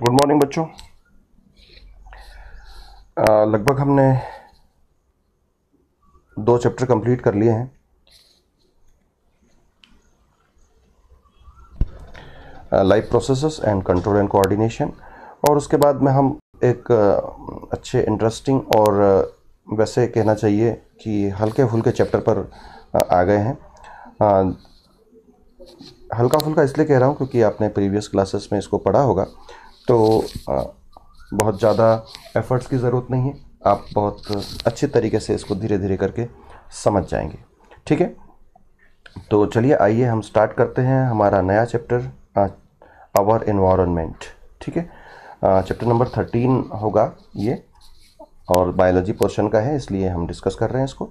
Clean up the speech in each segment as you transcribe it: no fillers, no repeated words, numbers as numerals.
Good morning बच्चों। लगभग हमने 2 चैप्टर कंप्लीट कर लिए हैं। Life processes and control and coordination, और उसके बाद में हम एक अच्छे इंटरेस्टिंग और वैसे कहना चाहिए कि हल्के फुल्के चैप्टर पर आ गए हैं। हल्का फुल्का इसलिए कह रहा हूँ क्योंकि आपने प्रीवियस क्लासेस में इसको पढ़ा होगा, तो बहुत ज़्यादा एफर्ट्स की ज़रूरत नहीं है। आप बहुत अच्छे तरीके से इसको धीरे धीरे करके समझ जाएंगे। ठीक है, तो चलिए आइए हम स्टार्ट करते हैं हमारा नया चैप्टर, आवर एनवायरनमेंट। ठीक है, चैप्टर नंबर 13 होगा ये, और बायोलॉजी पोर्शन का है, इसलिए हम डिस्कस कर रहे हैं इसको,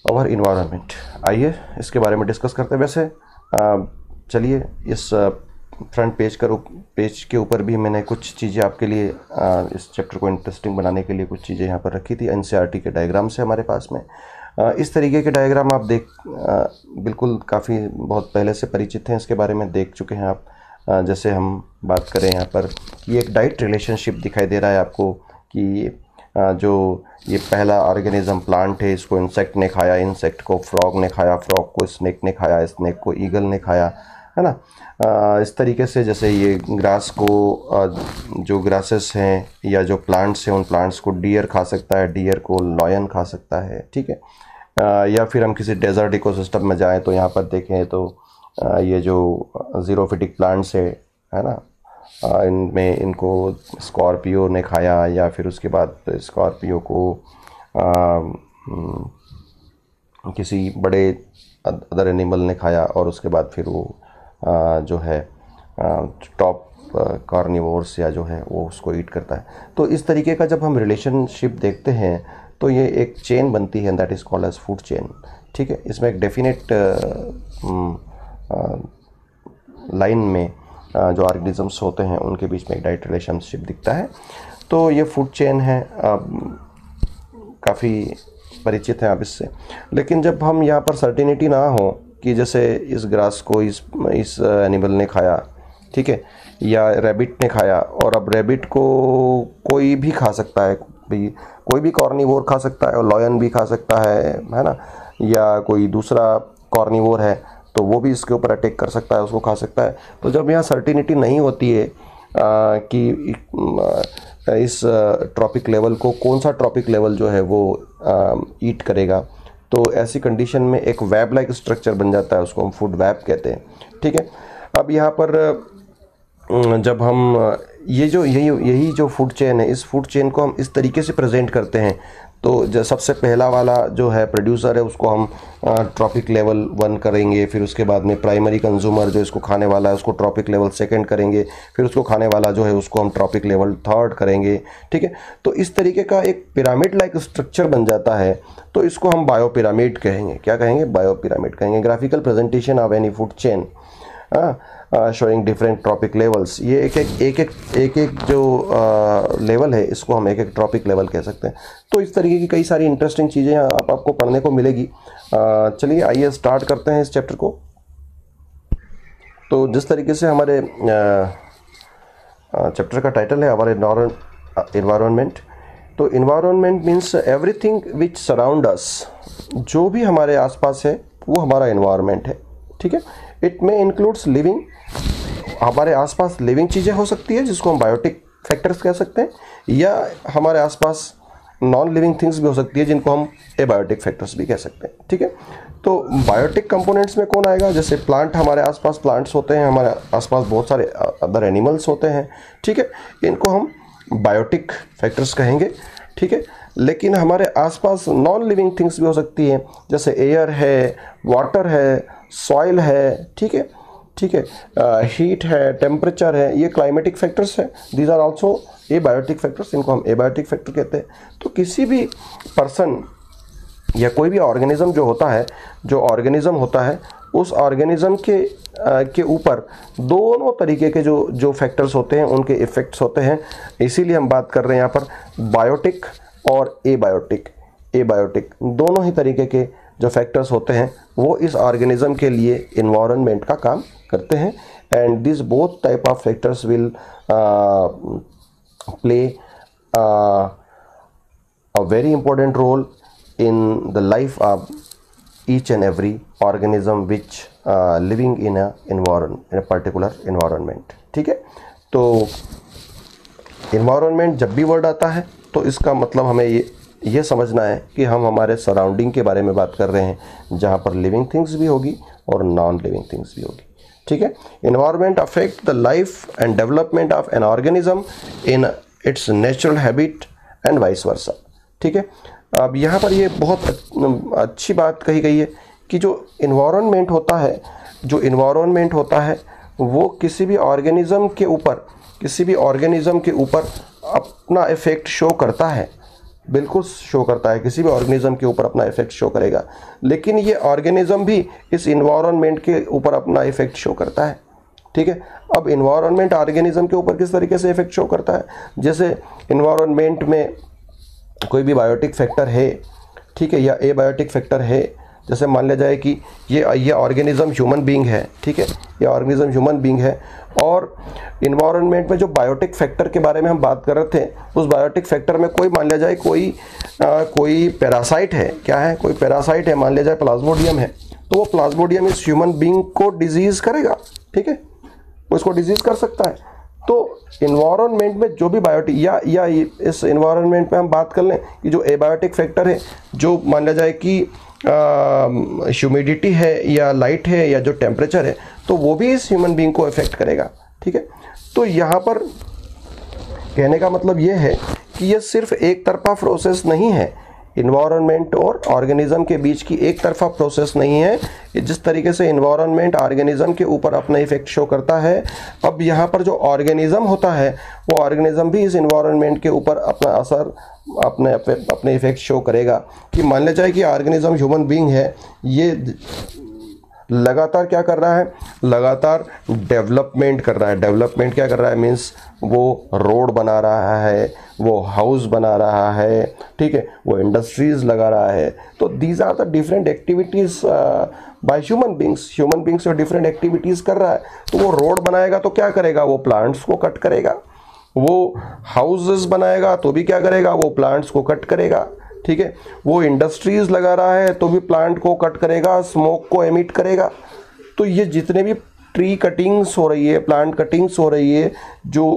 आवर एनवायरनमेंट। आइए इसके बारे में डिस्कस करते हैं। वैसे चलिए इस फ्रंट पेज के ऊपर भी मैंने कुछ चीज़ें आपके लिए इस चैप्टर को इंटरेस्टिंग बनाने के लिए कुछ चीज़ें यहाँ पर रखी थी। एनसीईआरटी के डायग्राम से हमारे पास में इस तरीके के डायग्राम आप बिल्कुल काफ़ी बहुत पहले से परिचित हैं, इसके बारे में देख चुके हैं आप। जैसे हम बात करें यहाँ पर, ये एक डाइट रिलेशनशिप दिखाई दे रहा है आपको कि जो ये पहला ऑर्गेनिज्म प्लांट है, इसको इंसेक्ट ने खाया, इंसेक्ट को फ्रॉग ने खाया, फ्रॉग को स्नेक ने खाया, स्नेक को ईगल ने खाया, है ना। इस तरीके से जैसे ये ग्रास को जो ग्रासेस हैं या जो प्लांट्स हैं, उन प्लांट्स को डियर खा सकता है, डियर को लॉयन खा सकता है। ठीक है, या फिर हम किसी डेजर्ट इकोसिस्टम में जाएं तो यहाँ पर देखें तो ये जो ज़ीरोफिटिक प्लांट्स है ना, इनमें इनको स्कॉर्पियो ने खाया, या फिर उसके बाद स्कॉर्पियो को किसी बड़े अदर एनिमल ने खाया, और उसके बाद फिर वो जो है टॉप कार्निवोर्स या जो है वो उसको ईट करता है। तो इस तरीके का जब हम रिलेशनशिप देखते हैं तो ये एक चेन बनती है, that is called as food chain. ठीक है, इसमें एक डेफिनेट लाइन में जो ऑर्गेनिजम्स होते हैं उनके बीच में एक डाइट रिलेशनशिप दिखता है। तो ये फूड चेन है, काफ़ी परिचित हैं आप इससे। लेकिन जब हम यहाँ पर सर्टिनिटी ना हो कि जैसे इस ग्रास को इस एनिमल ने खाया, ठीक है, या रैबिट ने खाया, और अब रैबिट को कोई भी खा सकता है, कोई भी कॉर्निवोर खा सकता है, और लॉयन भी खा सकता है ना, या कोई दूसरा कॉर्निवोर है तो वो भी इसके ऊपर अटैक कर सकता है, उसको खा सकता है। तो जब यहाँ सर्टिनिटी नहीं होती है कि इस ट्रॉपिक लेवल को कौन सा ट्रॉपिक लेवल जो है वो ईट करेगा, तो ऐसी कंडीशन में एक वेब लाइक स्ट्रक्चर बन जाता है, उसको हम फूड वेब कहते हैं। ठीक है, अब यहाँ पर जब हम यही जो फूड चेन है, इस फूड चेन को हम इस तरीके से प्रेजेंट करते हैं। तो जो सबसे पहला वाला जो है प्रोड्यूसर है, उसको हम ट्रॉपिक लेवल 1 करेंगे, फिर उसके बाद में प्राइमरी कंज्यूमर जो इसको खाने वाला है उसको ट्रॉपिक लेवल 2 करेंगे, फिर उसको खाने वाला जो है उसको हम ट्रॉपिक लेवल 3 करेंगे। ठीक है, तो इस तरीके का एक पिरामिड लाइक स्ट्रक्चर बन जाता है, तो इसको हम बायो पिरामिड कहेंगे। क्या कहेंगे? बायो पिरामिड कहेंगे। Graphical presentation of any food chain showing different trophic levels. ये एक जो लेवल है, इसको हम एक ट्रॉपिक लेवल कह सकते हैं। तो इस तरीके की कई सारी इंटरेस्टिंग चीज़ें आपको पढ़ने को मिलेगी। चलिए आइए स्टार्ट करते हैं इस चैप्टर को। तो जिस तरीके से हमारे चैप्टर का टाइटल है आवर एनवायरनमेंट, तो environment means everything which surround us. जो भी हमारे आसपास है वो हमारा एनवायरनमेंट है। ठीक है, इट में इंक्लूड्स लिविंग, हमारे आसपास लिविंग चीज़ें हो सकती है जिसको हम बायोटिक फैक्टर्स कह सकते हैं, या हमारे आसपास नॉन लिविंग थिंग्स भी हो सकती है जिनको हम एबायोटिक फैक्टर्स भी कह सकते हैं। ठीक है, तो बायोटिक कंपोनेंट्स में कौन आएगा? जैसे प्लांट, हमारे आसपास प्लांट्स होते हैं, हमारे आसपास बहुत सारे अदर एनिमल्स होते हैं। ठीक है, इनको हम बायोटिक फैक्टर्स कहेंगे। ठीक है, लेकिन हमारे आसपास नॉन लिविंग थिंग्स भी हो सकती हैं, जैसे एयर है, वाटर है, सॉइल है। ठीक है, हीट है, टेम्परेचर है, ये क्लाइमेटिक फैक्टर्स है। These are also abiotic factors, इनको हम एबायोटिक फैक्टर कहते हैं। तो किसी भी पर्सन या कोई भी ऑर्गेनिज्म जो होता है, उस ऑर्गेनिज्म के ऊपर दोनों तरीके के जो फैक्टर्स होते हैं उनके इफ़ेक्ट्स होते हैं। इसीलिए हम बात कर रहे हैं यहाँ पर बायोटिक और एबायोटिक दोनों ही तरीके के जो फैक्टर्स होते हैं वो इस ऑर्गेनिज्म के लिए एनवायरनमेंट का काम करते हैं। and these both type of factors will play a very important role in the life of each and every organism which living in a particular environment। ठीक है, तो environment जब भी वर्ड आता है तो इसका मतलब हमें ये समझना है कि हम हमारे सराउंडिंग के बारे में बात कर रहे हैं, जहाँ पर लिविंग थिंग्स भी होगी और नॉन लिविंग थिंग्स भी होगी। ठीक है, environment affect the life and development of an organism in its natural habit and vice versa। ठीक है, अब यहाँ पर ये बहुत अच्छी बात कही गई है कि जो इन्वायरमेंट होता है वो किसी भी ऑर्गेनिज्म के ऊपर अपना इफेक्ट शो करता है, बिल्कुल शो करता है, किसी भी ऑर्गेनिज्म के ऊपर अपना इफेक्ट शो करेगा। लेकिन ये ऑर्गेनिज्म भी इस इन्वायरमेंट के ऊपर अपना इफेक्ट शो करता है। ठीक है, अब इन्वायरमेंट ऑर्गेनिज्म के ऊपर किस तरीके से इफेक्ट शो करता है, जैसे इन्वायरमेंट में कोई भी बायोटिक फैक्टर है, ठीक है, या एबायोटिक फैक्टर है। जैसे मान लिया जाए कि ये ऑर्गेनिज्म ह्यूमन बीइंग है। ठीक है, ये ऑर्गेनिज्म ह्यूमन बीइंग है और इन्वायरमेंट में जो बायोटिक फैक्टर के बारे में हम बात कर रहे थे, उस बायोटिक फैक्टर में कोई मान लिया जाए कोई पैरासाइट है। क्या है? कोई पैरासाइट है, मान लिया जाए प्लाज्मोडियम है, तो वो प्लाज्मोडियम इस ह्यूमन बीइंग को डिजीज करेगा। ठीक है, वो इसको डिजीज कर सकता है। तो इन्वायरमेंट में जो भी बायोटिक या इस इन्वायरमेंट में हम बात कर लें कि जो एबायोटिक फैक्टर है, जो मान लिया जाए कि ह्यूमिडिटी है या लाइट है या जो टेम्परेचर है, तो वो भी इस ह्यूमन बीइंग को इफेक्ट करेगा। ठीक है, तो यहाँ पर कहने का मतलब ये है कि ये सिर्फ एक तरफा प्रोसेस नहीं है, इन्वायरमेंट और ऑर्गेनिज्म के बीच की एक तरफा प्रोसेस नहीं है। जिस तरीके से इन्वायरमेंट ऑर्गेनिज्म के ऊपर अपना इफेक्ट शो करता है, अब यहाँ पर जो ऑर्गेनिज्म होता है वो ऑर्गेनिज्म भी इस इन्वायरमेंट के ऊपर अपना असर अपने इफेक्ट शो करेगा। कि मान लिया जाए कि ऑर्गेनिज्म ह्यूमन बीइंग है, ये लगातार क्या कर रहा है, लगातार डेवलपमेंट कर रहा है। डेवलपमेंट क्या कर रहा है, मीन्स वो रोड बना रहा है, वो हाउस बना रहा है, ठीक है, वो इंडस्ट्रीज लगा रहा है। तो these are the different activities by human beings जो डिफरेंट एक्टिविटीज कर रहा है। तो वो रोड बनाएगा तो क्या करेगा, वो प्लांट्स को कट करेगा। वो हाउसेस बनाएगा तो भी क्या करेगा, वो प्लांट्स को कट करेगा। ठीक है, वो इंडस्ट्रीज लगा रहा है तो भी प्लांट को कट करेगा, स्मोक को एमिट करेगा। तो ये जितने भी ट्री कटिंग्स हो रही है, प्लांट कटिंग्स हो रही है, जो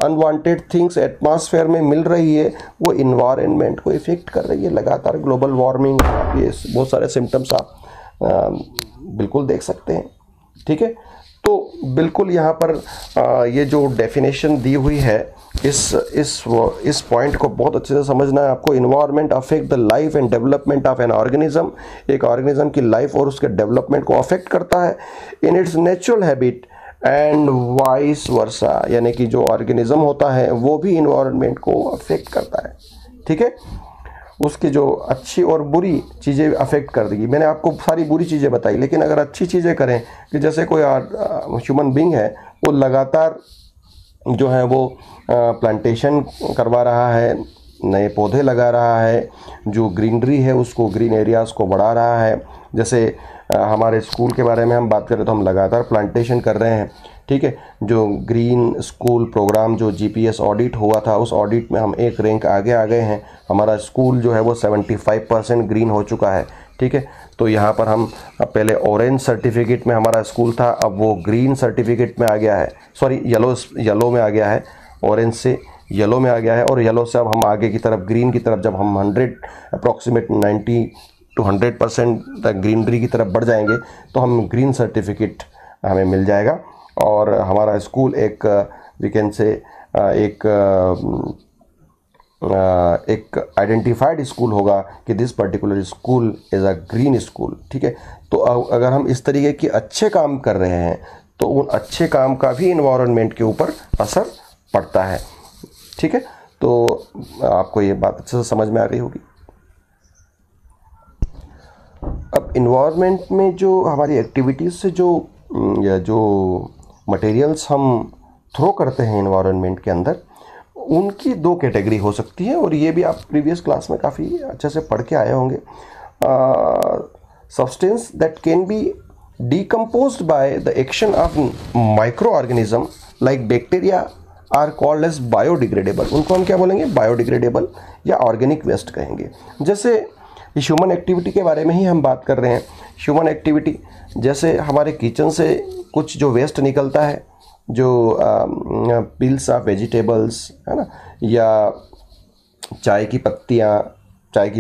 अनवांटेड थिंग्स एटमॉस्फेयर में मिल रही है, वो इन्वायरमेंट को इफेक्ट कर रही है। लगातार ग्लोबल वार्मिंग, ये बहुत सारे सिम्टम्स आप बिल्कुल देख सकते हैं। ठीक है, तो बिल्कुल यहाँ पर ये जो डेफिनेशन दी हुई है, इस पॉइंट को बहुत अच्छे से समझना है आपको। Environment affect the life and development of an organism, एक ऑर्गेनिज्म की लाइफ और उसके डेवलपमेंट को अफेक्ट करता है in its natural habit and vice versa, यानी कि जो ऑर्गेनिज्म होता है वो भी इन्वायरमेंट को अफेक्ट करता है। ठीक है, उसकी जो अच्छी और बुरी चीज़ें अफेक्ट कर देगी। मैंने आपको सारी बुरी चीज़ें बताई, लेकिन अगर अच्छी चीज़ें करें कि जैसे कोई ह्यूमन बीइंग है, वो लगातार जो है वो प्लांटेशन करवा रहा है, नए पौधे लगा रहा है, जो ग्रीनरी है उसको, ग्रीन एरियाज़ को बढ़ा रहा है। जैसे हमारे स्कूल के बारे में हम बात करें तो हम लगातार प्लांटेशन कर रहे हैं। ठीक है, जो ग्रीन स्कूल प्रोग्राम जो जीपीएस ऑडिट हुआ था, उस ऑडिट में हम एक रैंक आगे आ गए हैं। हमारा स्कूल जो है वो 75% ग्रीन हो चुका है। ठीक है, तो यहाँ पर हम पहले ऑरेंज सर्टिफिकेट में हमारा स्कूल था, अब वो ग्रीन सर्टिफिकेट में आ गया है, सॉरी येलो में आ गया है, ऑरेंज से येलो में आ गया है। और येलो से अब हम आगे की तरफ ग्रीन की तरफ, जब हम 90 to 100% तक ग्रीनरी की तरफ बढ़ जाएंगे तो हम ग्रीन सर्टिफिकेट हमें मिल जाएगा। और हमारा स्कूल एक वी कैन से एक आइडेंटिफाइड स्कूल होगा कि this particular school is a green school. ठीक है, तो अगर हम इस तरीके के अच्छे काम कर रहे हैं तो उन अच्छे काम का भी इन्वायरमेंट के ऊपर असर पड़ता है। ठीक है, तो आपको ये बात अच्छे से समझ में आ गई होगी। अब इन्वायरमेंट में जो हमारी एक्टिविटीज़ से जो मटेरियल्स हम थ्रो करते हैं इन्वायरमेंट के अंदर, उनकी दो कैटेगरी हो सकती है, और ये भी आप प्रीवियस क्लास में काफ़ी अच्छे से पढ़ के आए होंगे। Substance that can B decomposed by the action of microorganism like bacteria are called as biodegradable। उनको हम क्या बोलेंगे? बायोडिग्रेडेबल या ऑर्गेनिक वेस्ट कहेंगे। जैसे ह्यूमन एक्टिविटी के बारे में ही हम बात कर रहे हैं। ह्यूमन एक्टिविटी जैसे हमारे किचन से कुछ जो वेस्ट निकलता है, जो पील्स ऑफ वेजिटेबल्स है ना, या चाय की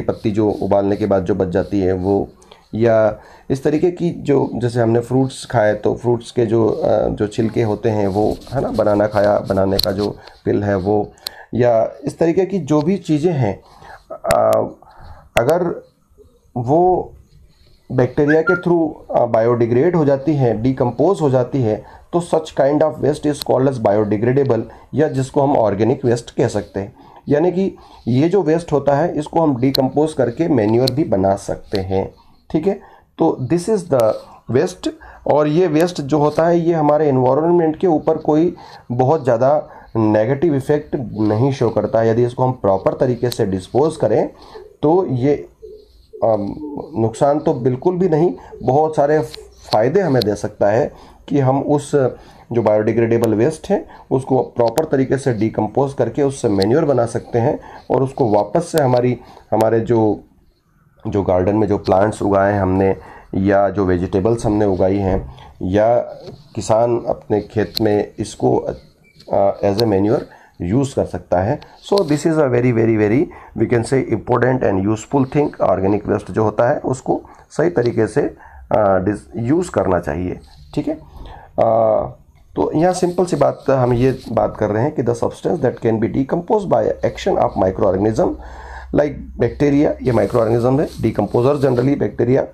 पत्ती जो उबालने के बाद जो बच जाती है वो, या इस तरीके की जो जैसे हमने फ्रूट्स खाए तो फ्रूट्स के जो छिलके होते हैं वो है ना, बनाना खाया, बनाने का जो पिल है वो, या इस तरीके की जो भी चीज़ें हैं, अगर वो बैक्टीरिया के थ्रू बायोडिग्रेड हो जाती है, डिकम्पोज हो जाती है, तो such kind of waste is called as biodegradable, या जिसको हम ऑर्गेनिक वेस्ट कह सकते हैं। यानी कि ये जो वेस्ट होता है इसको हम डिकम्पोज करके मैन्योर भी बना सकते हैं। ठीक है, तो दिस इज़ द वेस्ट। और ये वेस्ट जो होता है ये हमारे एनवायरनमेंट के ऊपर कोई बहुत ज़्यादा नेगेटिव इफ़ेक्ट नहीं शो करता है। यदि इसको हम प्रॉपर तरीके से डिस्पोज करें तो ये नुकसान तो बिल्कुल भी नहीं, बहुत सारे फ़ायदे हमें दे सकता है कि हम उस जो बायोडिग्रेडेबल वेस्ट है उसको प्रॉपर तरीके से डिकम्पोज करके उससे मैन्योर बना सकते हैं, और उसको वापस से हमारे जो गार्डन में जो प्लांट्स उगाए हैं हमने, या जो वेजिटेबल्स हमने उगाई हैं, या किसान अपने खेत में इसको एज ए मैन्योर यूज़ कर सकता है। So this is a very very very we can say important and useful thing. Organic waste जो होता है उसको सही तरीके से यूज़ करना चाहिए। ठीक है, तो यहाँ सिंपल सी बात हम ये बात कर रहे हैं कि the substance that can be decompose by action of microorganism like bacteria, ये माइक्रो ऑर्गेनिज्म है, decomposer generally bacteria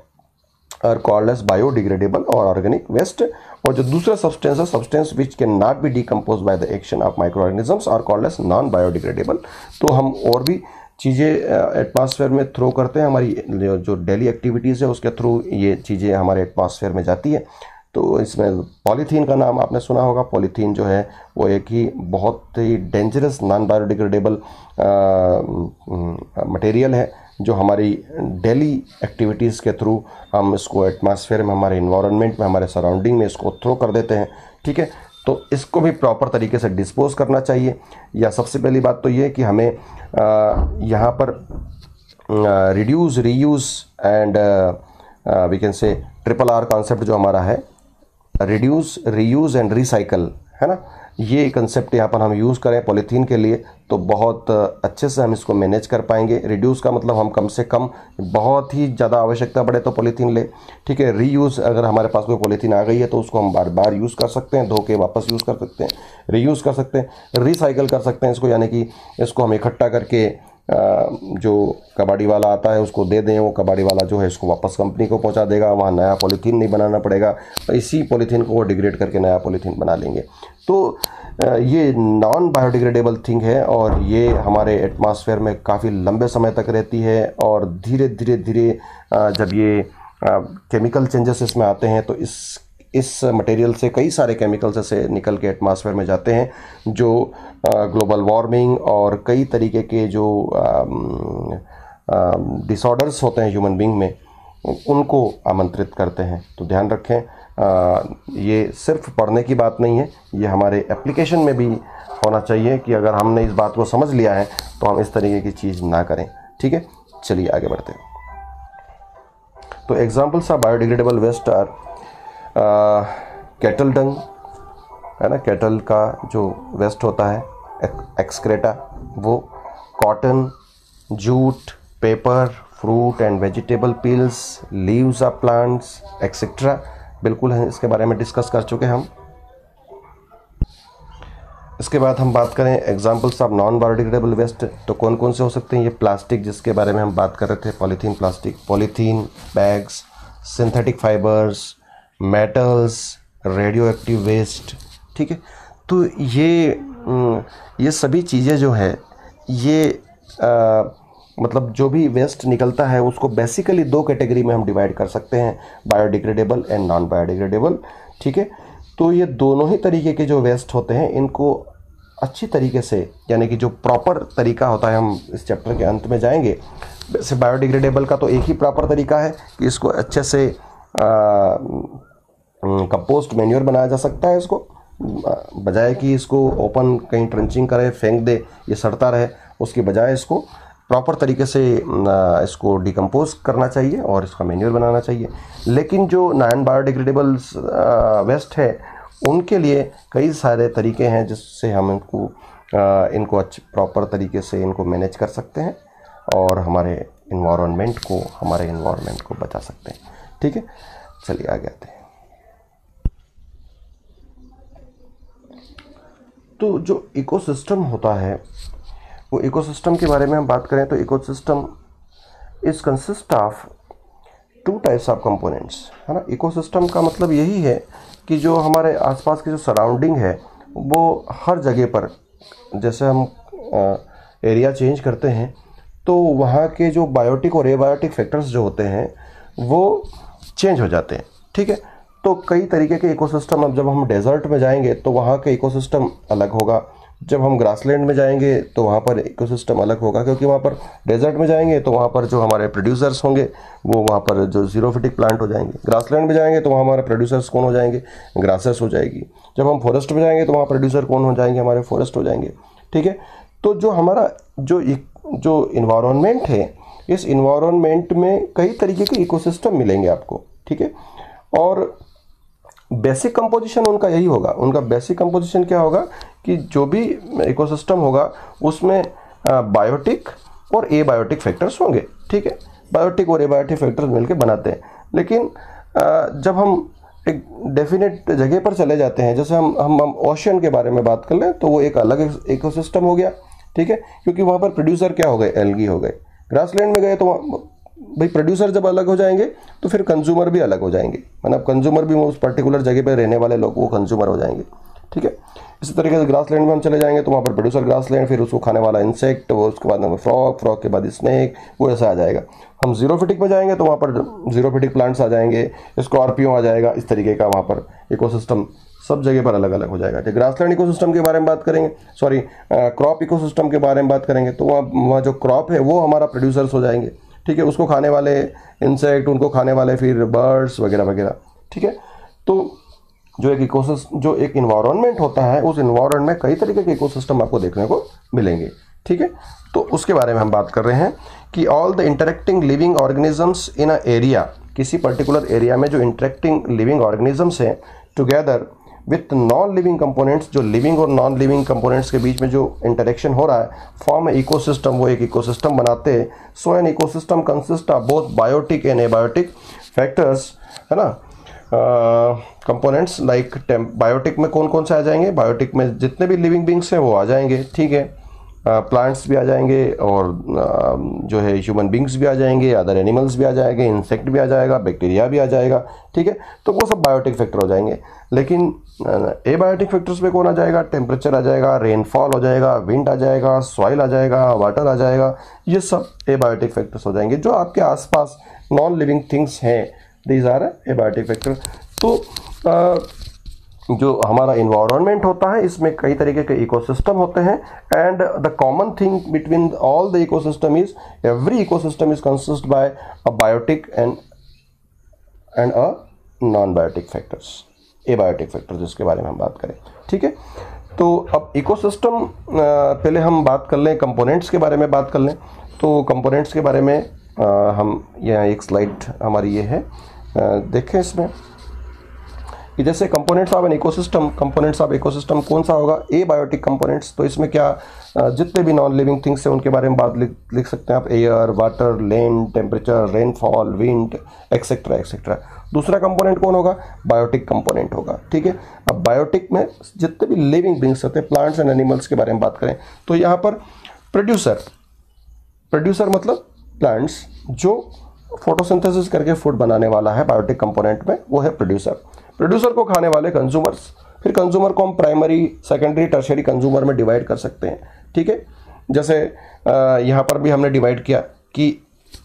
are called as biodegradable और ऑर्गेनिक वेस्ट। और जो दूसरा सब्सटेंस है, substance which can not be decompose by the action of microorganisms are called as non biodegradable. तो हम और भी चीज़ें एटमॉस्फेयर में थ्रो करते हैं, हमारी जो डेली एक्टिविटीज़ है उसके थ्रू ये चीज़ें हमारे एटमॉस्फेयर में जाती है। तो इसमें पॉलीथीन का नाम आपने सुना होगा। पॉलीथीन जो है वो एक ही बहुत ही डेंजरस नॉन बायोडिग्रेडेबल मटेरियल है, जो हमारी डेली एक्टिविटीज़ के थ्रू हम इसको एटमॉस्फेयर में, हमारे इन्वायरमेंट में, हमारे सराउंडिंग में इसको थ्रो कर देते हैं। ठीक है, तो इसको भी प्रॉपर तरीके से डिस्पोज करना चाहिए। या सबसे पहली बात तो ये कि हमें यहाँ पर reduce, reuse and we can say RRR concept जो हमारा है, रिड्यूस, रीयूज़ एंड रिसाइकल, है ना, ये कंसेप्ट यहाँ पर हम यूज़ करें पॉलीथीन के लिए तो बहुत अच्छे से हम इसको मैनेज कर पाएंगे। रिड्यूस का मतलब हम कम से कम, बहुत ही ज़्यादा आवश्यकता पड़े तो पॉलीथीन ले। ठीक है, रीयूज़, अगर हमारे पास कोई पॉलीथीन आ गई है तो उसको हम बार बार यूज़ कर सकते हैं, धो के वापस यूज़ कर सकते हैं, रीयूज़ कर सकते हैं, रिसाइकल कर सकते हैं इसको, यानी कि इसको हम इकट्ठा करके जो कबाड़ी वाला आता है उसको दे दें, वो कबाड़ी वाला जो है इसको वापस कंपनी को पहुंचा देगा, वहाँ नया पॉलीथीन नहीं बनाना पड़ेगा, इसी पॉलीथीन को वो डिग्रेड करके नया पॉलीथीन बना लेंगे। तो ये नॉन बायोडिग्रेडेबल थिंग है और ये हमारे एटमॉस्फेयर में काफ़ी लंबे समय तक रहती है, और धीरे धीरे धीरे जब ये केमिकल चेंजेस इसमें आते हैं तो इस मटेरियल से कई सारे केमिकल्स ऐसे निकल के एटमॉस्फेयर में जाते हैं जो ग्लोबल वार्मिंग और कई तरीके के जो डिसऑर्डर्स होते हैं ह्यूमन बीइंग में उनको आमंत्रित करते हैं। तो ध्यान रखें, ये सिर्फ पढ़ने की बात नहीं है, ये हमारे एप्लीकेशन में भी होना चाहिए कि अगर हमने इस बात को समझ लिया है तो हम इस तरीके की चीज़ ना करें। ठीक है, चलिए आगे बढ़ते हैं। तो examples of biodegradable waste are cattle dung, है ना, कैटल का जो वेस्ट होता है, एक्सक्रेटा, वो cotton, jute, paper, fruit and vegetable peels, leaves of plants etcetera, बिल्कुल है, इसके बारे में डिस्कस कर चुके हम। इसके बाद हम बात करें examples of non biodegradable waste, तो कौन कौन से हो सकते हैं। ये प्लास्टिक जिसके बारे में हम बात कर रहे थे, polythene plastic, polythene bags, synthetic fibres, metals, radioactive waste. ठीक है, तो ये सभी चीज़ें जो है ये मतलब जो भी वेस्ट निकलता है उसको बेसिकली दो कैटेगरी में हम डिवाइड कर सकते हैं, बायोडिग्रेडेबल एंड नॉन बायोडिग्रेडेबल। ठीक है, तो ये दोनों ही तरीके के जो वेस्ट होते हैं इनको अच्छी तरीके से, यानी कि जो प्रॉपर तरीका होता है, हम इस चैप्टर के अंत में जाएंगे। वैसे बायोडिग्रेडेबल का तो एक ही प्रॉपर तरीका है कि इसको अच्छे से कंपोस्ट मैन्योर बनाया जा सकता है इसको, बजाय कि इसको ओपन कहीं ट्रंचिंग करे फेंक दे ये सड़ता रहे, उसके बजाय इसको प्रॉपर तरीके से इसको डिकम्पोज करना चाहिए और इसका मैन्योर बनाना चाहिए। लेकिन जो नॉन बायोडिग्रेडेबल वेस्ट है उनके लिए कई सारे तरीके हैं जिससे हम इनको अच्छे प्रॉपर तरीके से इनको मैनेज कर सकते हैं और हमारे इन्वायरमेंट को बचा सकते हैं। ठीक है, चलिए आगे आते हैं। तो जो इकोसिस्टम होता है वो इकोसिस्टम के बारे में हम बात करें तो ecosystem is consist of 2 types of components, है ना। इकोसिस्टम का मतलब यही है कि जो हमारे आसपास की जो सराउंडिंग है वो हर जगह पर, जैसे हम एरिया चेंज करते हैं तो वहाँ के जो बायोटिक और एबायोटिक फैक्टर्स जो होते हैं वो चेंज हो जाते हैं। ठीक है, तो कई तरीके के इकोसिस्टम, अब जब हम डेजर्ट में जाएंगे तो वहाँ के इकोसिस्टम अलग होगा, जब हम ग्रासलैंड में जाएंगे तो वहाँ पर इकोसिस्टम अलग होगा, क्योंकि वहाँ पर डेजर्ट में जाएंगे तो वहाँ पर जो हमारे प्रोड्यूसर्स होंगे वो वहाँ पर जो जीरोफिटिक प्लांट हो जाएंगे, ग्रासलैंड में जाएंगे तो वहाँ हमारे प्रोड्यूसर्स कौन हो जाएंगे, ग्रासेस हो जाएगी, जब हम फॉरेस्ट में जाएंगे तो वहाँ प्रोड्यूसर कौन हो जाएंगे, हमारे फॉरेस्ट हो जाएंगे। ठीक है, तो जो हमारा जो इन्वायरमेंट है, इस इन्वायरमेंट में कई तरीके के इकोसिस्टम मिलेंगे आपको। ठीक है, और बेसिक कंपोजिशन उनका यही होगा। उनका बेसिक कंपोजिशन क्या होगा कि जो भी इकोसिस्टम होगा उसमें बायोटिक और एबायोटिक फैक्टर्स होंगे। ठीक है, बायोटिक और एबायोटिक फैक्टर्स मिलकर बनाते हैं। लेकिन जब हम एक डेफिनेट जगह पर चले जाते हैं, जैसे हम ओशन के बारे में बात कर लें तो वो एक अलग इकोसिस्टम हो गया। ठीक है, क्योंकि वहाँ पर प्रोड्यूसर क्या हो गए, एल्गी हो गए। ग्रासलैंड में गए तो भाई प्रोड्यूसर जब अलग हो जाएंगे तो फिर कंज्यूमर भी अलग हो जाएंगे, मतलब कंज्यूमर भी उस पर्टिकुलर जगह पर रहने वाले लोग वो कंज्यूमर हो जाएंगे। ठीक है, इसी तरीके से ग्रासलैंड में हम चले जाएंगे तो वहाँ पर प्रोड्यूसर ग्रासलैंड, फिर उसको खाने वाला इंसेक्ट, वो उसके बाद फ्रॉग के बाद स्नेक, वो ऐसा आ जाएगा। हम जीरोफिटिक में जाएंगे तो वहाँ पर जीरोफिटिक प्लांट्स आ जाएंगे, स्कॉर्पियो आ जाएगा, इस तरीके का वहाँ पर इकोसिस्टम सब जगह पर अलग अलग हो जाएगा। ठीक, ग्रासलैंड इकोसिस्टम के बारे में बात करेंगे, सॉरी क्रॉप इकोसिस्टम के बारे में बात करेंगे तो वहाँ जो क्रॉप है वो हमारा प्रोड्यूसर्स हो जाएंगे। ठीक है, उसको खाने वाले इंसेक्ट, उनको खाने वाले फिर बर्ड्स वगैरह वगैरह। ठीक है, तो जो एक इन्वायरमेंट होता है उस इन्वायरमेंट में कई तरीके के इकोसिस्टम आपको देखने को मिलेंगे। ठीक है, तो उसके बारे में हम बात कर रहे हैं कि all the interacting living organisms in a area, किसी पर्टिकुलर एरिया में जो इंटरेक्टिंग लिविंग ऑर्गेनिजम्स हैं together with non living components, जो लिविंग और नॉन लिविंग कंपोनेंट्स के बीच में जो इंटरेक्शन हो रहा है, फॉर्म इकोसिस्टम, वो एक इकोसिस्टम बनाते हैं। So an ecosystem consist of both biotic and abiotic factors, है ना। कंपोनेंट्स लाइक बायोटिक में कौन कौन से आ जाएंगे, बायोटिक में जितने भी लिविंग बींग्स हैं वो आ जाएंगे। ठीक है, प्लांट्स भी आ जाएंगे और जो है ह्यूमन बींग्स भी आ जाएंगे, अदर एनिमल्स भी आ जाएंगे, इंसेक्ट भी आ जाएगा, बैक्टीरिया भी आ जाएगा। ठीक है, तो वो सब बायोटिक फैक्टर हो जाएंगे। लेकिन एबायोटिक फैक्टर्स में कौन आ जाएगा, टेम्परेचर आ जाएगा, रेनफॉल हो जाएगा, विंड आ जाएगा, सॉइल आ जाएगा, वाटर आ जाएगा, ये सब एबायोटिक फैक्टर्स हो जाएंगे। जो आपके आसपास नॉन लिविंग थिंग्स हैं, दीज आर एबायोटिक फैक्टर। तो जो हमारा इन्वायरमेंट होता है इसमें कई तरीके के इकोसिस्टम होते हैं, and the common thing between all the ecosystem is every ecosystem is consist by a biotic and a non biotic factors, abiotic factors जिसके बारे में हम बात करें। ठीक है, तो अब इकोसिस्टम पहले हम बात कर लें, कंपोनेंट्स के बारे में बात कर लें। तो कंपोनेंट्स के बारे में हम यहाँ एक स्लाइड हमारी ये है, देखें इसमें कि जैसे components of an ecosystem, components of ecosystem कौन सा होगा, एबायोटिक कंपोनेंट्स। तो इसमें क्या जितने भी नॉन लिविंग थिंग्स हैं उनके बारे में बात लिख सकते हैं आप, air, water, land, temperature, rainfall, wind, etcetera etcetera. दूसरा कंपोनेंट कौन होगा, बायोटिक कंपोनेंट होगा। ठीक है, अब बायोटिक में जितने भी लिविंग बींग्स होते हैं, प्लांट्स एंड एनिमल्स के बारे में बात करें तो यहाँ पर प्रोड्यूसर मतलब प्लांट्स जो फोटोसिंथेसिस करके फूड बनाने वाला है बायोटिक कंपोनेंट में, वो है प्रोड्यूसर को खाने वाले कंज्यूमर्स, फिर कंज्यूमर को हम प्राइमरी, सेकेंडरी, टर्शियरी कंज्यूमर में डिवाइड कर सकते हैं। ठीक है, जैसे यहाँ पर भी हमने डिवाइड किया कि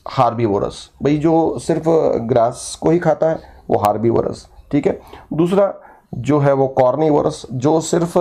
हार्बीवोरस, भाई जो सिर्फ ग्रास को ही खाता है वो हार्बीवोरस। ठीक है, दूसरा जो है वो कॉर्निवोरस, जो सिर्फ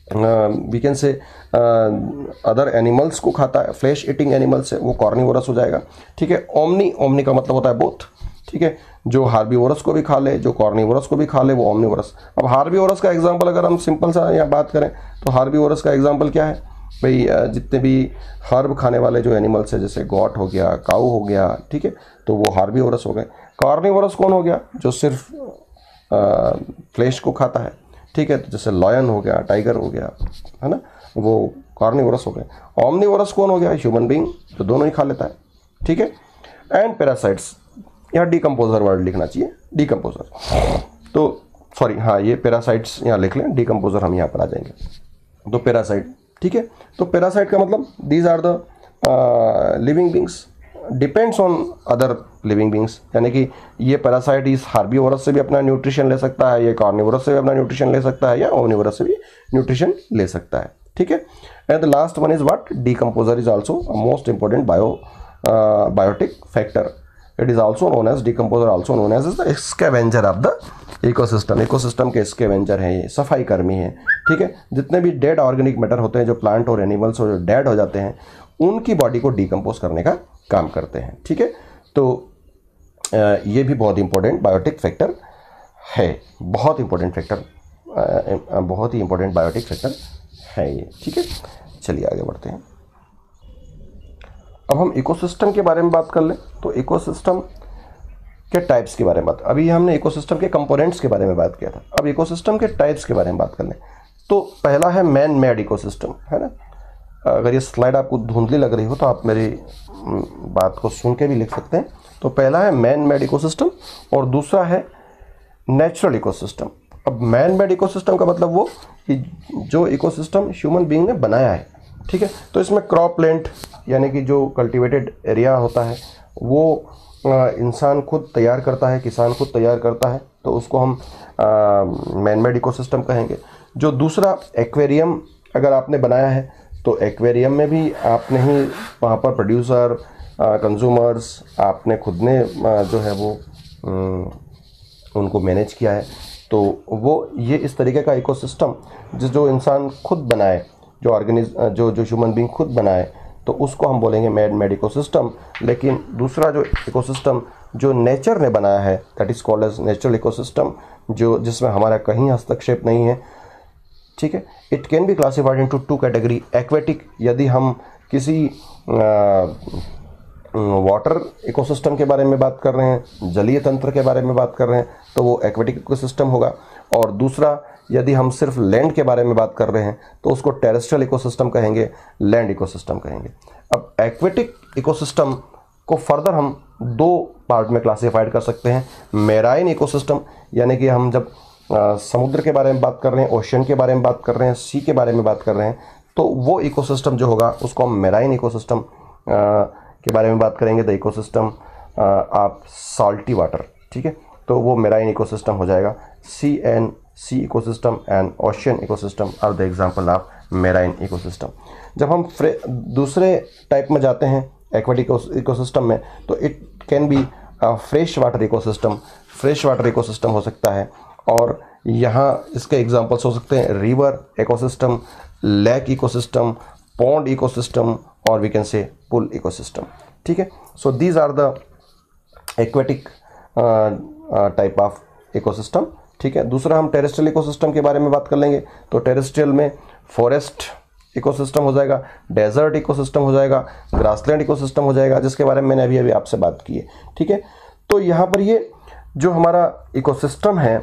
we can say other animals को खाता है, फ्लैश ईटिंग एनिमल्स है, वो कॉर्निवोरस हो जाएगा। ठीक है, ओमनी का मतलब होता है बोथ, ठीक है, जो हार्बीवोरस को भी खा ले, जो कॉर्निवोरस को भी खा ले, वो ओमनिवोरस। अब हार्बीवोरस का एग्जांपल अगर हम सिंपल सा यहाँ बात करें तो हार्बीवोरस का एग्जांपल क्या है भाई, जितने भी हर्ब खाने वाले जो एनिमल्स है, जैसे गॉट हो गया, काऊ हो गया, ठीक है, तो वो हार्बीवोरस हो गए। कॉर्निवोरस कौन हो गया, जो सिर्फ फ्लेश को खाता है, ठीक है, तो जैसे लॉयन हो गया, टाइगर हो गया, है ना, वो कॉर्निवोरस हो गए। ओमनिवोरस कौन हो गया, ह्यूमन बीइंग, जो दोनों ही खा लेता है, ठीक है। एंड पैरासाइट्स, यहाँ डिकम्पोजर वर्ड लिखना चाहिए, डिकम्पोजर, तो सॉरी, हाँ ये पैरासाइट्स यहाँ लिख लें, डिकम्पोजर हम यहाँ पर आ जाएंगे। तो पैरासाइट, ठीक है, तो पैरासाइट का मतलब these are the living beings depends on other living beings, यानी कि ये पैरासाइट इस हार्बीवोरस से भी अपना न्यूट्रिशन ले सकता है, ये कार्निवोरस से भी अपना न्यूट्रिशन ले सकता है, या ओमनिवोरस से भी न्यूट्रिशन ले सकता है, ठीक है। And the last one is what, decomposer is also most important biotic factor. It is also known as, decomposer also known as the scavenger of the ecosystem. Ecosystem के स्कैवेंजर हैं ये, सफाई कर्मी हैं, ठीक है। जितने भी डेड ऑर्गेनिक मैटर होते हैं, जो प्लांट और एनिमल्स और जो डेड हो जाते हैं, उनकी बॉडी को डिकम्पोज करने का काम करते हैं, ठीक है। तो ये भी बहुत इंपॉर्टेंट बायोटिक फैक्टर है, बहुत इंपॉर्टेंट फैक्टर, बहुत ही इंपॉर्टेंट बायोटिक फैक्टर है ये, ठीक है। चलिए आगे बढ़ते हैं। अब हम इकोसिस्टम के बारे में बात कर लें, तो इकोसिस्टम के टाइप्स के बारे में बात, अभी हमने इकोसिस्टम के कंपोनेंट्स के बारे में बात किया था, अब इकोसिस्टम के टाइप्स के बारे में बात कर लें। तो पहला है मैन मेड इकोसिस्टम, है ना। अगर ये स्लाइड आपको धुंधली लग रही हो तो आप मेरी बात को सुन के भी लिख सकते हैं। तो पहला है मैन मेड इकोसिस्टम और दूसरा है नेचुरल इकोसिस्टम। अब मैन मेड इकोसिस्टम का मतलब वो कि जो इकोसिस्टम ह्यूमन बीइंग ने बनाया है, ठीक है। तो इसमें क्रॉप प्लांट, यानी कि जो कल्टीवेटेड एरिया होता है, वो इंसान खुद तैयार करता है, किसान खुद तैयार करता है, तो उसको हम मैन मेड इकोसिस्टम कहेंगे। जो दूसरा एक्वेरियम अगर आपने बनाया है, तो एक्वेरियम में भी आपने ही वहाँ पर प्रोड्यूसर, कंज्यूमर्स, आपने खुद ने जो है वो उनको मैनेज किया है, तो वो ये इस तरीके का इकोसिस्टम जो इंसान खुद बनाए, जो जो ह्यूमन बीइंग खुद बनाए, तो उसको हम बोलेंगे मैन मेड इकोसिस्टम। लेकिन दूसरा जो इकोसिस्टम जो नेचर ने बनाया है, that is called as natural ecosystem, जो जिसमें हमारा कहीं हस्तक्षेप नहीं है, ठीक है। It can be classified into two category. Aquatic, यदि हम किसी वाटर इकोसिस्टम के बारे में बात कर रहे हैं, जलीय तंत्र के बारे में बात कर रहे हैं, तो वो एक्वेटिक इकोसिस्टम होगा। और दूसरा, यदि हम सिर्फ लैंड के बारे में बात कर रहे हैं, तो उसको टेरेस्ट्रियल इकोसिस्टम कहेंगे, लैंड इकोसिस्टम कहेंगे। अब एक्वेटिक इकोसिस्टम को फर्दर हम दो पार्ट में क्लासिफाइड कर सकते हैं। मेराइन इकोसिस्टम, यानी कि हम जब समुद्र के बारे में बात कर रहे हैं, ओशन के बारे में बात कर रहे हैं, सी के बारे में बात कर रहे हैं, तो वो इकोसिस्टम जो होगा उसको हम मेराइन इकोसिस्टम के बारे में बात करेंगे। The ecosystem of salty water, ठीक है, तो वो मेराइन इकोसिस्टम हो जाएगा। Sea ecosystem and ocean ecosystem are the example of marine ecosystem. जब हम दूसरे टाइप में जाते हैं एक्वेटिक इकोसिस्टम में, तो it can B fresh water ecosystem. Fresh water ecosystem हो सकता है, और यहाँ इसके एग्जांपल्स हो सकते हैं river ecosystem, lake ecosystem, pond ecosystem, और we can say pool ecosystem, ठीक है। So these are the aquatic type of ecosystem, ठीक है। दूसरा हम टेरेस्ट्रियल इकोसिस्टम के बारे में बात कर लेंगे। तो टेरेस्ट्रियल में फॉरेस्ट इकोसिस्टम हो जाएगा, डेजर्ट इकोसिस्टम हो जाएगा, ग्रासलैंड इकोसिस्टम हो जाएगा, जिसके बारे में मैंने अभी अभी आपसे बात की है, ठीक है। तो यहाँ पर ये जो हमारा इकोसिस्टम है,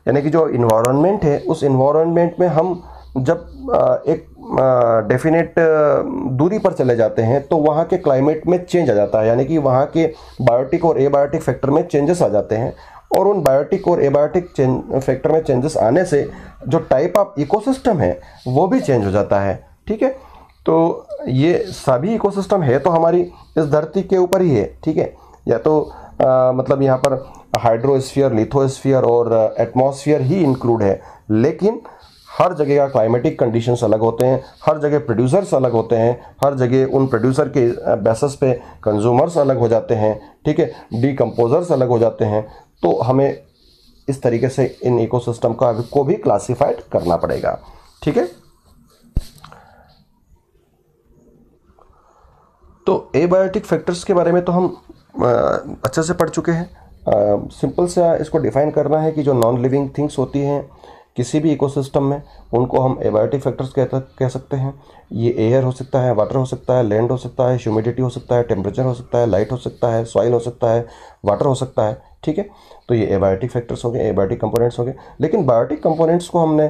यानी कि जो इन्वायरमेंट है, उस इन्वायरमेंट में हम जब एक डेफिनेट दूरी पर चले जाते हैं, तो वहाँ के क्लाइमेट में चेंज आ जाता है, यानी कि वहाँ के बायोटिक और एबायोटिक फैक्टर में चेंजेस आ जाते हैं। और उन बायोटिक और एबायोटिक फैक्टर में चेंजेस आने से जो टाइप ऑफ इकोसिस्टम है वो भी चेंज हो जाता है, ठीक है। तो ये सभी इकोसिस्टम है तो हमारी इस धरती के ऊपर ही है, ठीक है। या तो मतलब यहाँ पर हाइड्रोस्फीयर, लिथोस्फीयर और एटमॉस्फेयर ही इंक्लूड है, लेकिन हर जगह का क्लाइमेटिक कंडीशंस अलग होते हैं, हर जगह प्रोड्यूसर्स अलग होते हैं, हर जगह उन प्रोड्यूसर के बेसिस पे कंज्यूमर्स अलग हो जाते हैं, ठीक है, डिकम्पोजर्स अलग हो जाते हैं। तो हमें इस तरीके से इन इकोसिस्टम को भी क्लासिफाइड करना पड़ेगा, ठीक है। तो एबायोटिक फैक्टर्स के बारे में तो हम अच्छे से पढ़ चुके हैं। सिंपल सा इसको डिफाइन करना है कि जो नॉन लिविंग थिंग्स होती हैं किसी भी इकोसिस्टम में, उनको हम एबायोटिक फैक्टर्स कह सकते हैं। ये एयर हो सकता है, वाटर हो सकता है, लैंड हो सकता है, ह्यूमिडिटी हो सकता है, टेम्परेचर हो सकता है, लाइट हो सकता है, सॉइल हो सकता है, वाटर हो सकता है, ठीक है। तो ये एबायोटिक फैक्टर्स हो गए, एबायोटिक कंपोनेंट्स हो गए। लेकिन बायोटिक कंपोनेंट्स को हमने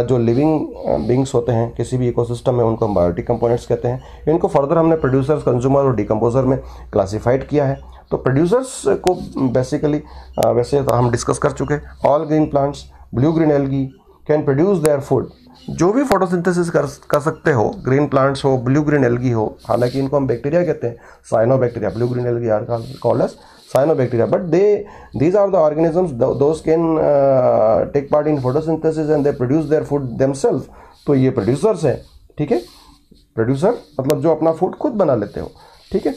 जो लिविंग बींग्स होते हैं किसी भी इकोसिस्टम में, उनको हम बायोटिक कंपोनेंट्स कहते हैं। इनको फर्दर हमने प्रोड्यूसर्स, कंज्यूमर और डिकम्पोजर में क्लासीफाइड किया है। तो प्रोड्यूसर्स को बेसिकली वैसे तो हम डिस्कस कर चुके। All green plants, blue green algae can produce their food. जो भी फोटोसिंथेसिस कर सकते हो, ग्रीन प्लांट्स हो, ब्लू ग्रीन एल्गी हो, हालांकि इनको हम बैक्टीरिया कहते हैं, cyanobacteria. Blue green algae are called as cyanobacteria, but these are the organisms those can take part in photosynthesis and they produce their food themselves। तो ये producers हैं, ठीक है। प्रोड्यूसर मतलब जो अपना फूड खुद बना लेते हो, ठीक है।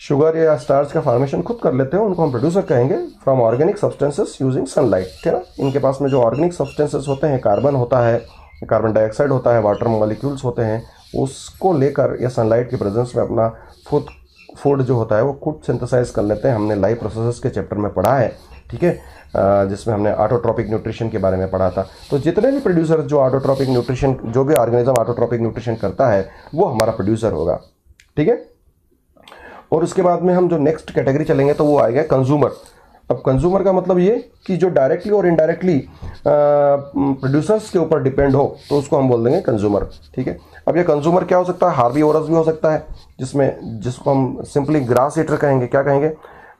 शुगर या स्टार्च का फॉर्मेशन खुद कर लेते हो, उनको हम प्रोड्यूसर कहेंगे। From organic substances using sunlight, ठीक है ना। इनके पास में जो ऑर्गेनिक सब्सटेंसेस होते हैं, कार्बन होता है, कार्बन डाइऑक्साइड होता है, वाटर मॉलिक्यूल्स होते हैं, उसको लेकर या सनलाइट की प्रेजेंस में अपना फूड जो होता है वो खुद सिंथेसाइज कर लेते हैं। हमने लाइव प्रोसेसेस के चैप्टर में पढ़ा है, ठीक है, जिसमें हमने ऑटोट्रॉपिक न्यूट्रिशन के बारे में पढ़ा था। तो जितने भी प्रोड्यूसर जो ऑटोट्रॉपिक न्यूट्रिशन, जो भी ऑर्गेनिज्म ऑटोट्रॉपिक न्यूट्रिशन करता है वो हमारा प्रोड्यूसर होगा, ठीक है। और उसके बाद में हम जो नेक्स्ट कैटेगरी चलेंगे तो वो आएगा कंज्यूमर। अब कंज्यूमर का मतलब ये कि जो डायरेक्टली और इनडायरेक्टली प्रोड्यूसर्स के ऊपर डिपेंड हो, तो उसको हम बोल देंगे कंज्यूमर, ठीक है। अब ये कंज्यूमर क्या हो सकता है? हार्बीवोरस भी हो सकता है, जिसको हम सिंपली ग्रास ईटर कहेंगे। क्या कहेंगे?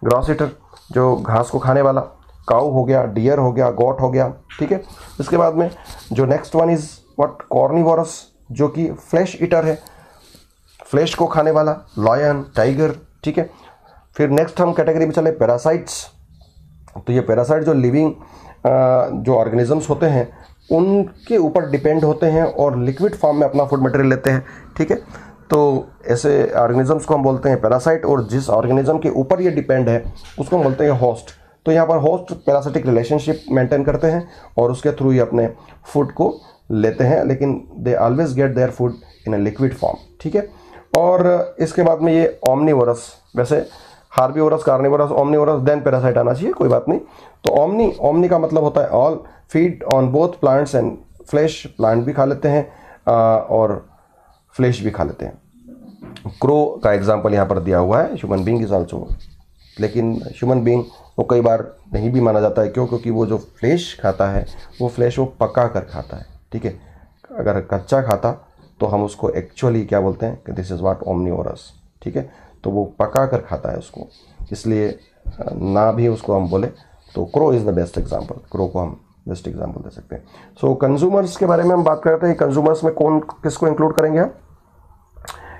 ग्रास ईटर, जो घास को खाने वाला। काऊ हो गया, डियर हो गया, गॉट हो गया, ठीक है। इसके बाद में जो next one is what, carnivorous, जो कि फ्लैश ईटर है, फ्लैश को खाने वाला, लॉयन, टाइगर, ठीक है। फिर नेक्स्ट हम कैटेगरी में चले पैरासाइट्स। तो ये पैरासाइट जो लिविंग जो ऑर्गेनिजम्स होते हैं उनके ऊपर डिपेंड होते हैं और लिक्विड फॉर्म में अपना फूड मटेरियल लेते हैं, ठीक है। तो ऐसे ऑर्गेनिजम्स को हम बोलते हैं पैरासाइट, और जिस ऑर्गेनिज्म के ऊपर ये डिपेंड है उसको हम बोलते हैं होस्ट। तो यहाँ पर होस्ट पैरासिटिक रिलेशनशिप मेंटेन करते हैं और उसके थ्रू ही अपने फूड को लेते हैं, लेकिन they always get their food in a liquid form, ठीक है। और इसके बाद में ये ओमनीवोरस, वैसे herbivorous, carnivorous, omnivorous, then parasite आना चाहिए, कोई बात नहीं। तो ओमनी का मतलब होता है all, feed on both plants and flash, plant भी खा लेते हैं और फ्लैश भी खा लेते हैं। क्रो का एग्जांपल यहाँ पर दिया हुआ है। ह्यूमन बीइंग इज आल्सो, लेकिन ह्यूमन बीइंग वो कई बार नहीं भी माना जाता है। क्यों? क्योंकि वो जो फ्लैश खाता है वो फ्लैश वो पका कर खाता है, ठीक है। अगर कच्चा खाता तो हम उसको एक्चुअली क्या बोलते हैं कि दिस इज़ व्हाट ओमनीवोरस, ठीक है। तो वो पका कर खाता है उसको, इसलिए ना भी उसको हम बोले तो crow is the best example. Crow को हम बेस्ट एग्जांपल दे सकते हैं। सो कंज्यूमर्स के बारे में हम बात करते हैं। कंज्यूमर्स में कौन किसको इंक्लूड करेंगे हम?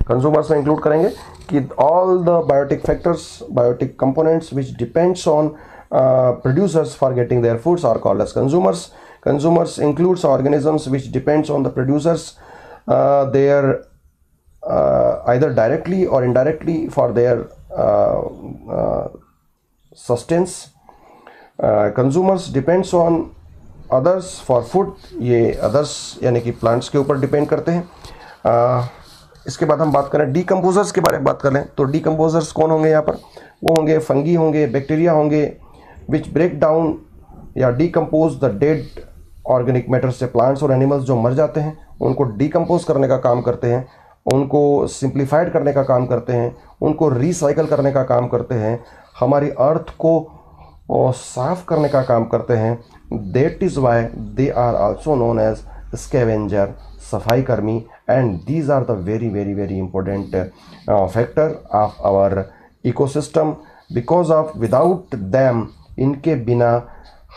कंज्यूमर्स में इंक्लूड करेंगे कि all the biotic factors, biotic components which depends on producers for getting their foods are called as consumers. Consumers includes organisms which depends on the producers, their either directly or indirectly for their sustenance. Consumers depends on others for food. ये others यानी कि plants के ऊपर depend करते हैं। इसके बाद हम बात करें डीकम्पोजर्स के बारे में बात कर लें तो डीकम्पोजर्स कौन होंगे यहाँ पर? वो होंगे फंगी होंगे, बैक्टीरिया होंगे, विच ब्रेक डाउन या decompose the dead organic matter से प्लांट्स और एनिमल्स जो मर जाते हैं उनको डीकम्पोज करने का काम करते हैं, उनको सिंप्लीफाइड करने का काम करते हैं, उनको रिसाइकल करने का काम करते हैं, हमारी अर्थ को साफ करने का काम करते हैं। That is why they are also known as scavenger, सफाई कर्मी, and these are the very very very important factor of our ecosystem because of without them, इनके बिना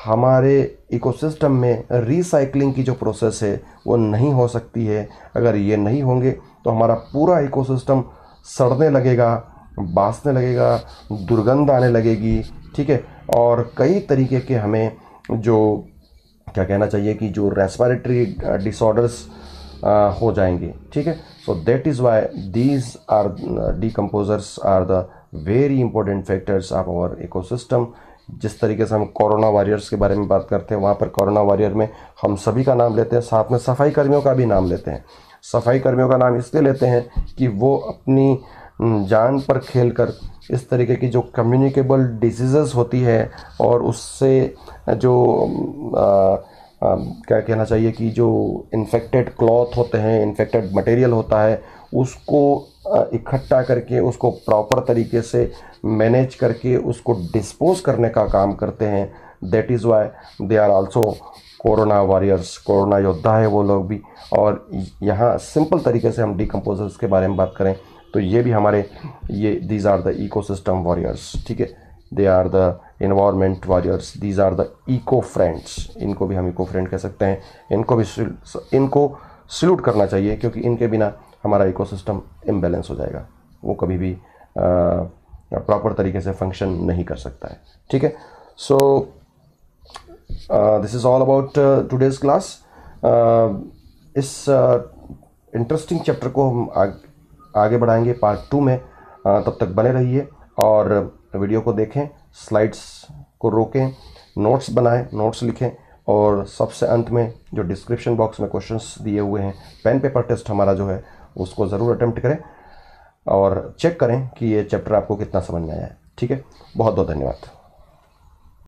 हमारे इकोसिस्टम में रिसाइकलिंग की जो प्रोसेस है वो नहीं हो सकती है। अगर ये नहीं होंगे तो हमारा पूरा इकोसिस्टम सड़ने लगेगा, बासने लगेगा, दुर्गंध आने लगेगी, ठीक है। और कई तरीके के हमें जो क्या कहना चाहिए कि जो रेस्पिरेटरी डिसऑर्डर्स हो जाएंगे, ठीक है। So that is why these are decomposers are the very important factors of our ecosystem. जिस तरीके से हम कोरोना वॉरियर्स के बारे में बात करते हैं, वहाँ पर कोरोना वॉरियर में हम सभी का नाम लेते हैं, साथ में सफाई कर्मियों का भी नाम लेते हैं। सफाई कर्मियों का नाम इसलिए लेते हैं कि वो अपनी जान पर खेलकर इस तरीके की जो कम्युनिकेबल डिजीज़ेस होती है और उससे जो क्या कहना चाहिए कि जो इन्फेक्टेड क्लॉथ होते हैं, इन्फेक्टेड मटेरियल होता है, उसको इकट्ठा करके उसको प्रॉपर तरीके से मैनेज करके उसको डिस्पोज करने का काम करते हैं। That is why they are also corona warriors, corona योद्धा है वो लोग भी। और यहाँ सिंपल तरीके से हम डिकम्पोजर्स के बारे में बात करें तो ये भी हमारे these are the ecosystem warriors, ठीक है। They are the environment warriors, these are the eco friends, इनको भी हम इको फ्रेंड कह सकते हैं। इनको सल्यूट करना चाहिए क्योंकि इनके बिना हमारा इकोसिस्टम इम्बैलेंस हो जाएगा, वो कभी भी प्रॉपर तरीके से फंक्शन नहीं कर सकता है, ठीक है। So this is all about today's class. इस इंटरेस्टिंग चैप्टर को हम आगे बढ़ाएंगे पार्ट 2 में। तब तक बने रहिए और वीडियो को देखें, स्लाइड्स को रोकें, नोट्स बनाएं, नोट्स लिखें और सबसे अंत में जो डिस्क्रिप्शन बॉक्स में क्वेश्चंस दिए हुए हैं, पेन पेपर टेस्ट हमारा जो है उसको ज़रूर अटेम्प्ट करें और चेक करें कि ये चैप्टर आपको कितना समझ में आया है, ठीक है। बहुत बहुत धन्यवाद।